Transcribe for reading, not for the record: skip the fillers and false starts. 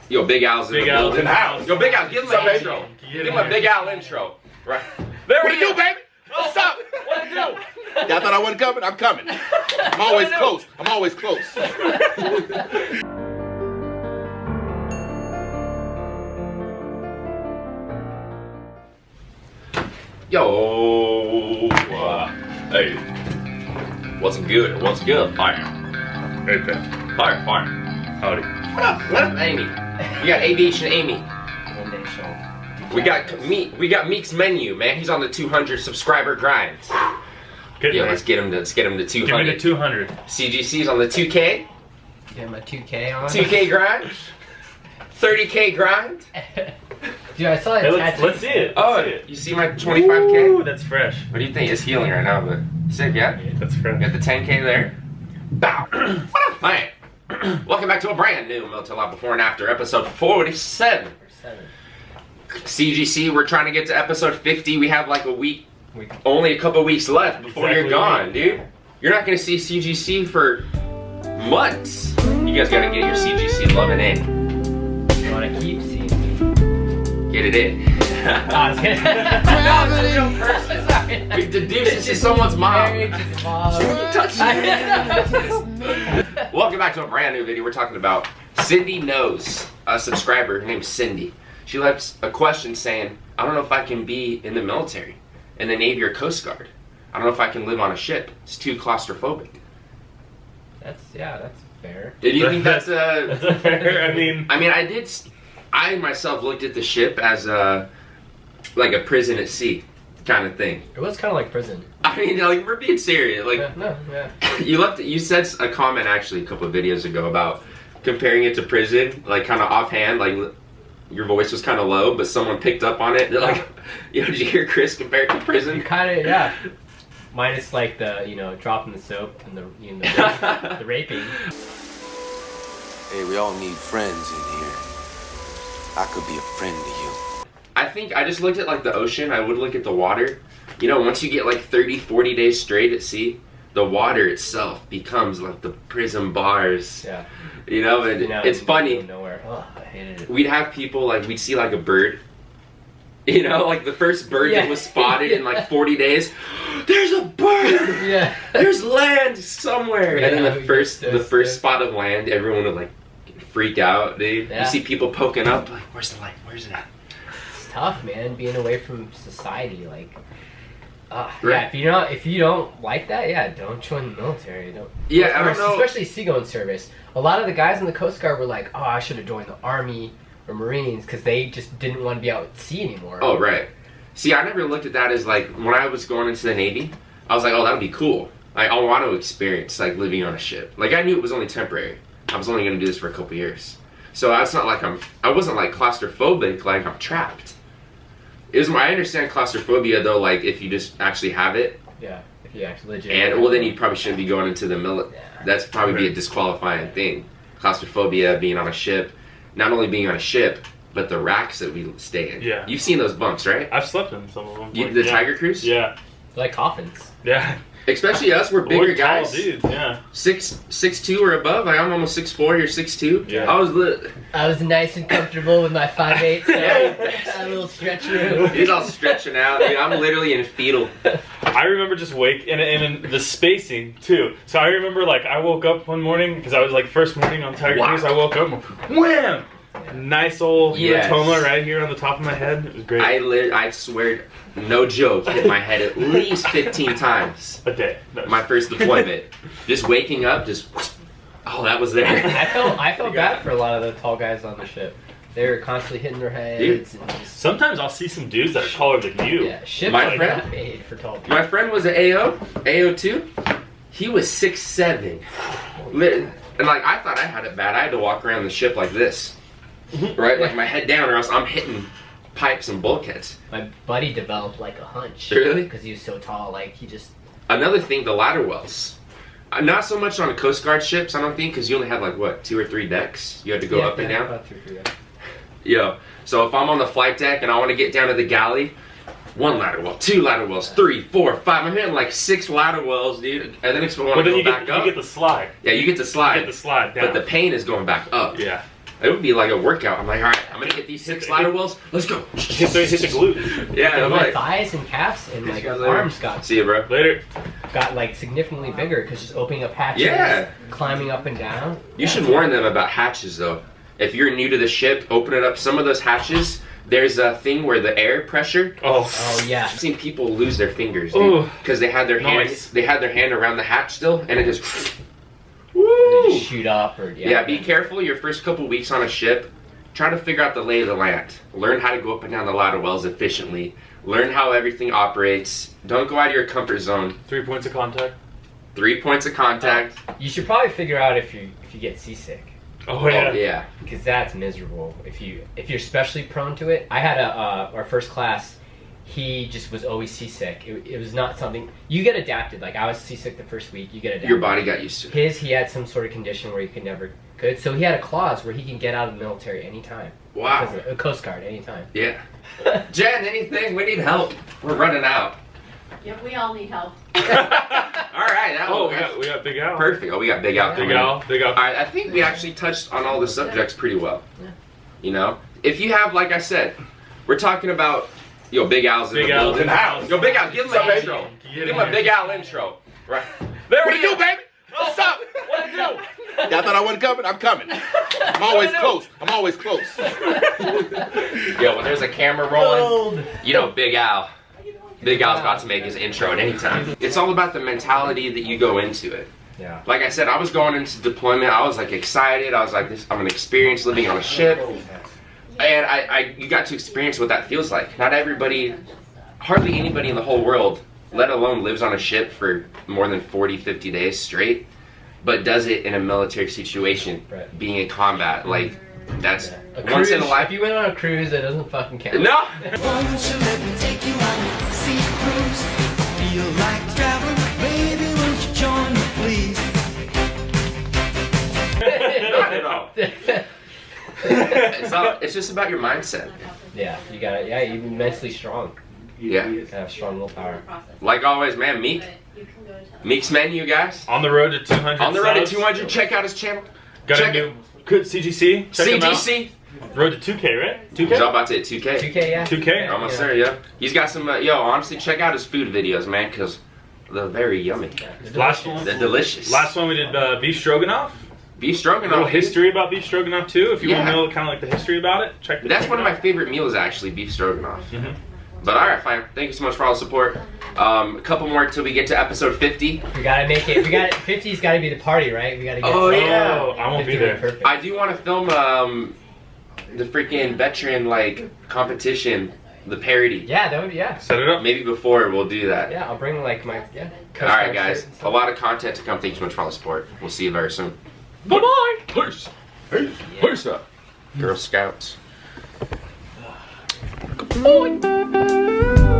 Yo, Big Al's in the building. Yo, Big Al, give him an intro. Give him a Big Al intro. Right. There we go, baby. What's up? What to do? Y'all thought I wasn't coming? I'm coming. I'm always close. I'm always close. Yo. Hey. What's good? What's good? Fire. Hey, Pat. Fire. Howdy. What up, Amy? We got Aviation Amy. We got Meek's menu, man. He's on the 200 subscriber grind. Good, Yeah, man. let's get him to 200. Give me the 200. CGC's on the 2K. Get my 2K on. 2K grind. 30K grind. Dude, I saw it. Hey, let's see it. Oh, Let's see it. you see my 25K? Ooh, that's fresh. What do you think? It's healing right now, but sick, yeah? That's fresh. Got the 10K there. Bow. Alright. Welcome back to a brand new Military Life Before and After, episode 47. CGC, we're trying to get to episode 50. We have like a week, only a couple weeks left before you're gone, dude. You're not going to see CGC for months. You guys got to get your CGC loving in. You want to keep seeing me? Get it in. I was kidding. No, it's a real person. We deduced this is someone's mom. Welcome back to a brand new video. We're talking about Cindy Knows, a subscriber. Her name's Cindy. She left a question saying, I don't know if I can be in the military, in the Navy or Coast Guard. I don't know if I can live on a ship. It's too claustrophobic. That's fair. Do you think that's That's a fair, I myself looked at the ship as like a prison at sea kind of thing. It was kind of like prison. I mean, like, we're being serious. Like, Yeah. You said a comment actually a couple of videos ago about comparing it to prison, like kind of offhand, like your voice was kind of low, but someone picked up on it. They're like, did you hear Chris compare it to prison? You kind of, yeah. Minus like the, dropping the soap and the raping. Hey, we all need friends in here. I could be a friend to you. I think I just looked at like the ocean. I would look at the water. Once you get like 30, 40 days straight at sea, the water itself becomes like the prison bars. Yeah. It's funny. Nowhere. Oh, I hated it. We'd have people like, we'd see like a bird. Like the first bird that was spotted in like 40 days. There's a bird! Yeah. There's land somewhere! Yeah, and then the first spot of land, everyone would like freak out, dude. Yeah. You see people poking up, like, where's the light? Where's it at? It's tough, man, being away from society. Like, right. yeah, if you don't like that, don't join the military. Don't. Yeah, I don't know. Especially seagoing service. A lot of the guys in the Coast Guard were like, oh, I should have joined the Army or Marines because they just didn't want to be out at sea anymore. Oh, right. See, I never looked at that as like, when I was going into the Navy, I was like, oh, that would be cool. Like, I want to experience like living on a ship. Like, I knew it was only temporary. I was only going to do this for a couple years. So that's not like I wasn't like claustrophobic, like I'm trapped. I understand claustrophobia though, like if you just actually have it. Yeah, if you actually legit. And well, then you probably shouldn't be going into the military. Yeah. That's probably be a disqualifying thing. Claustrophobia, being on a ship, not only being on a ship, but the racks that we stay in. Yeah. You've seen those bunks, right? I've slept in some of them. The Tiger Cruise? Yeah. Like coffins. Yeah. Especially us, we're bigger guys. Tall dudes, yeah. 6'2" or above. I'm almost 6'4", you're 6'2". Yeah. I was lit. I was nice and comfortable with my 5'8", so a little stretch room. He's all stretching out, dude. I'm literally in fetal. I remember just and in the spacing too. So I remember like I woke up one morning because I was like first morning on Tiger Cruise. I woke up, wham! Nice old hematoma right here on the top of my head. It was great. I swear, no joke, hit my head at least 15 times. A day. No. My first deployment. Just waking up, that was there. I felt bad for a lot of the tall guys on the ship. They were constantly hitting their heads. And just, sometimes I'll see some dudes that are taller than you. Yeah, ships My friend- not made for tall people. My friend was an AO2. He was 6'7". And like, I thought I had it bad. I had to walk around the ship like this. Right? Like my head down or else I'm hitting pipes and bulkheads. My buddy developed like a hunch. Really? Because he was so tall, like he just... Another thing, the ladder wells. Not so much on Coast Guard ships, I don't think, because you only had like, what, 2 or 3 decks? You had to go up and down? About 2 or 3 decks. Yo, so if I'm on the flight deck and I want to get down to the galley, 1 ladder well, 2 ladder wells, 3, 4, 5. I'm hitting like 6 ladder wells, dude. And then if I want to go back up, you get the slide. Yeah, you get the slide. You get the slide down. But the pain is going back up. Yeah. It would be like a workout. I'm like, all right, I'm gonna get these 6 ladder wells. Let's go. Hit the glutes. Yeah, I'm my like, thighs and calves and like you guys later. arms see you, bro. Later. got like significantly bigger because just opening up hatches, Yeah. climbing up and down. You should warn them about hatches, though. If you're new to the ship, open it up. Some of those hatches, there's a thing where the air pressure. Oh. Oh yeah. I've seen people lose their fingers, Ooh. dude, because they had their Nice. hand. They had their hand around the hatch still, and it just. They Woo! just shoot up or Yeah, be careful your first couple weeks on a ship. Try to figure out the lay of the land. Learn how to go up and down the ladder wells efficiently. Learn how everything operates. Don't go out of your comfort zone. 3 points of contact. 3 points of contact. You should probably figure out if you get seasick. Oh yeah. Oh, yeah. Because that's miserable. If you're especially prone to it. I had our first class. He just was always seasick. It was not something you get adapted. Like I was seasick the first week. You get adapted. Your body got used to it. He had some sort of condition where he could. So he had a clause where he can get out of the military anytime. Wow. Because of a Coast Guard anytime. Yeah. Jen, anything? We need help. We're running out. Yep, we all need help. All right. That Oh, was we got Big Al. perfect. Oh, we got Big Al. Big coming in. Al. Big Al. All right. I think we actually touched on all the subjects pretty well. Yeah. You know, if you have, like I said, we're talking about, Big Al's in Big the Al's building. in the house. Yo, Big Al, give him an What's up, intro. baby? Give him a Big Al intro. Right. There What we it do, go. baby? What's up? What it do? Y'all thought I wasn't coming? I'm coming. I'm always close. I'm always close. Yo, when there's a camera rolling, Big Al. Big Al's about to make his intro at any time. It's all about the mentality that you go into it. Yeah. Like I said, I was going into deployment. I was like excited. I was like, I'm an experience living on a ship. And you got to experience what that feels like. Not everybody, hardly anybody in the whole world, let alone lives on a ship for more than 40, 50 days straight, but does it in a military situation, Right. being in combat. Like, that's A once cruise, in a life. If you went on a cruise, that doesn't fucking count. No! Won't you let me take you on a sea cruise? Feel like traveling, baby, won't you join me, please? Not at all. It's just about your mindset. Yeah, you gotta. Yeah, you're mentally strong. Yeah. You gotta have strong willpower. Like always, man, Meek's menu, guys. On the road to 200. On the road to subs. 200, check out his channel. Got check a new good CGC. Check him out. CGC. Road to 2K, right? He's 2K. about to hit 2K. 2K, yeah. 2K. Almost Yeah. there, yeah. He's got some, honestly, check out his food videos, man, because they're very yummy. Last one. They're delicious. Last one we did beef stroganoff. Beef A little stroganoff. history about beef stroganoff too. If you want Yeah. to know kind of like the history about it, check. That's one of my favorite meals, actually, beef stroganoff. Mhm. But all right, fine. Thank you so much for all the support. A couple more till we get to episode 50. We gotta make it. 50's gotta be the party, right? We gotta get. Oh, some- yeah. Oh, I won't be 50 there. Perfect. I do want to film the freaking veteran competition, the parody. Yeah, that would. Yeah. Set it up. Maybe before we'll do that. Yeah, I'll bring my All right, guys. A lot of content to come. Thank you so much for all the support. We'll see you very soon. Bye bye. Peace. Peace. Peace up. Girl Scouts. of.